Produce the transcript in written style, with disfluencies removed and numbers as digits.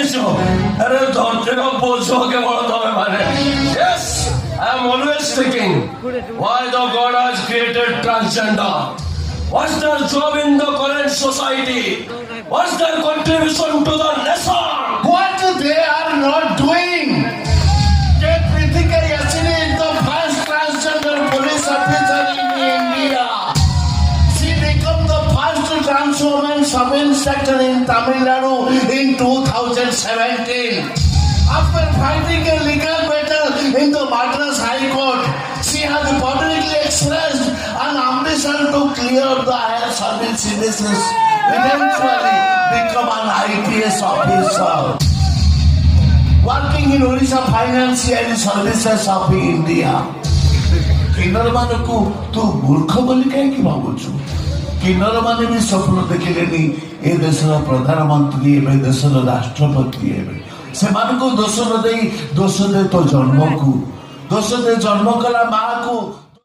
ଜାଣିଛ ଆରେ ଧରତୀର ବୋଝ କେବଳ ତମେ ମାନେ। Yes, I am always thinking why the God has created transgender. What's their job in the current society? What's their contribution to the nation? What they are not doing? That Pritika Yasini is the first transgender police officer in India. She became the first trans woman sub-inspector in Tamil Nadu in 2017. After fighting a legal battle in the Madras High Court, she has publicly expressed an ambition to clear the higher service services, eventually become an IPS officer. Working in Odisha Financial Services of India. किन्नर माने को तू मूर्ख बोली कहीं भावुଛୁ किन्नर माने भी स्वप्न देखिलेनी ए देशर प्रधानमंत्री एवं देशर राष्ट्रपति एवं से मान को दोष दे तो जन्म को दोष दे जन्म कला माँ को